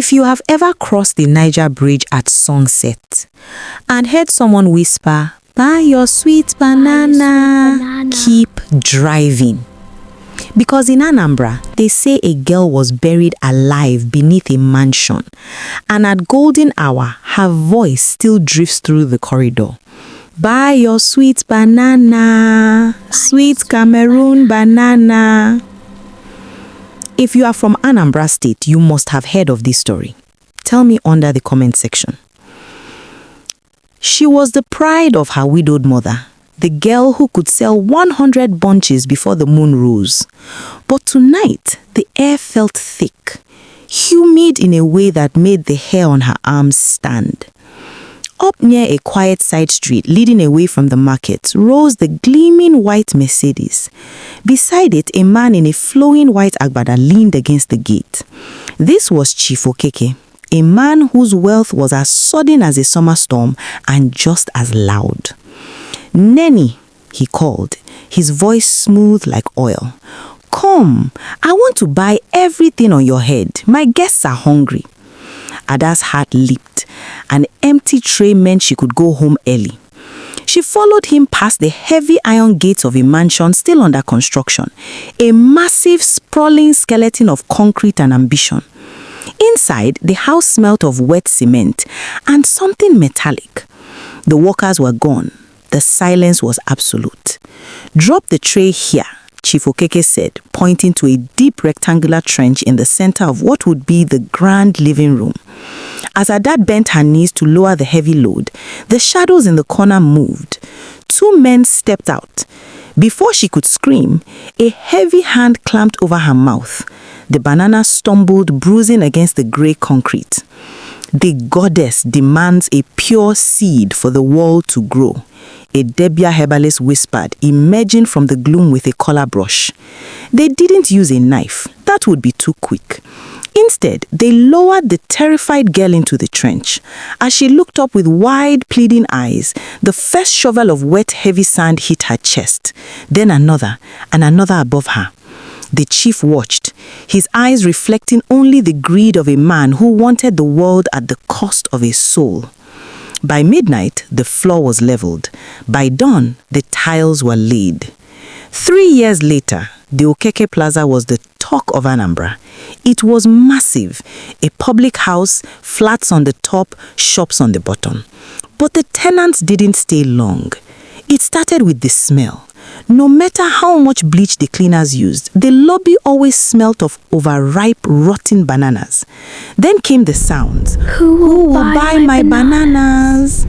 If you have ever crossed the Niger Bridge at sunset and heard someone whisper, "Buy your sweet banana," keep driving. Because in Anambra, they say a girl was buried alive beneath a mansion, and at golden hour, her voice still drifts through the corridor. "Buy your sweet banana, sweet Cameroon banana." If you are from Anambra State, you must have heard of this story. Tell me under the comment section. She was the pride of her widowed mother, the girl who could sell 100 bunches before the moon rose. But tonight, the air felt thick, humid in a way that made the hair on her arms stand. Up near a quiet side street leading away from the market rose the gleaming white Mercedes. Beside it, a man in a flowing white agbada leaned against the gate. This was Chief Okeke, a man whose wealth was as sudden as a summer storm and just as loud. "Nenny," he called, his voice smooth like oil. "Come, I want to buy everything on your head. My guests are hungry." Ada's heart leaped. An empty tray meant she could go home early. She followed him past the heavy iron gates of a mansion still under construction, a massive, sprawling skeleton of concrete and ambition. Inside, the house smelt of wet cement and something metallic. The workers were gone. The silence was absolute. "Drop the tray here," Chief Okeke said, pointing to a deep rectangular trench in the center of what would be the grand living room. As her dad bent her knees to lower the heavy load, the shadows in the corner moved. 2 men stepped out. Before she could scream, a heavy hand clamped over her mouth. The banana stumbled, bruising against the grey concrete. "The goddess demands a pure seed for the world to grow," a Debia herbalist whispered, emerging from the gloom with a collar brush. They didn't use a knife. That would be too quick. Instead, they lowered the terrified girl into the trench. As she looked up with wide, pleading eyes, the first shovel of wet, heavy sand hit her chest, then another, and another above her. The chief watched, his eyes reflecting only the greed of a man who wanted the world at the cost of a soul. By midnight, the floor was leveled. By dawn, the tiles were laid. 3 years later, the Okeke Plaza was the talk of Anambra. It was massive, a public house, flats on the top, shops on the bottom. But the tenants didn't stay long. It started with the smell. No matter how much bleach the cleaners used, the lobby always smelt of overripe, rotten bananas. Then came the sounds. Who will buy my bananas?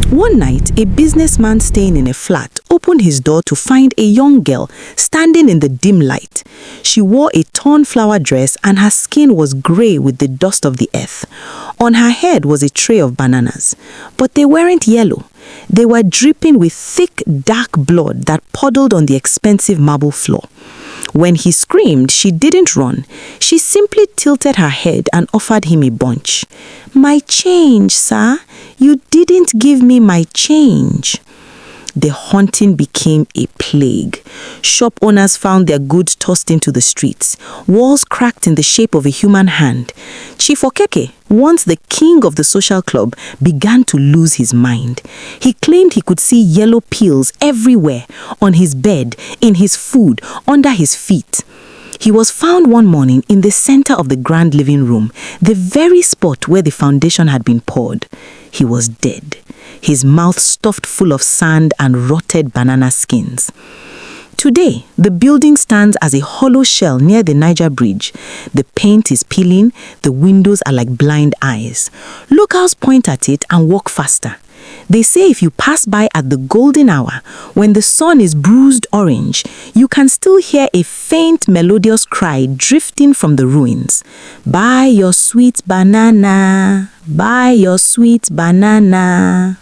One night, a businessman staying in a flat opened his door to find a young girl standing in the dim light. She wore a torn flower dress and her skin was grey with the dust of the earth. On her head was a tray of bananas, but they weren't yellow. They were dripping with thick, dark blood that puddled on the expensive marble floor. When he screamed, she didn't run. She simply tilted her head and offered him a bunch. "My change, sir. You didn't give me my change." The haunting became a plague. Shop owners found their goods tossed into the streets. Walls cracked in the shape of a human hand. Chief Okeke, once the king of the social club, began to lose his mind. He claimed he could see yellow peels everywhere, on his bed, in his food, under his feet. He was found one morning in the center of the grand living room, the very spot where the foundation had been poured. He was dead, his mouth stuffed full of sand and rotted banana skins. Today, the building stands as a hollow shell near the Niger Bridge. The paint is peeling, the windows are like blind eyes. Locals point at it and walk faster. They say if you pass by at the golden hour, when the sun is bruised orange, you can still hear a faint melodious cry drifting from the ruins. "Buy your sweet banana, buy your sweet banana."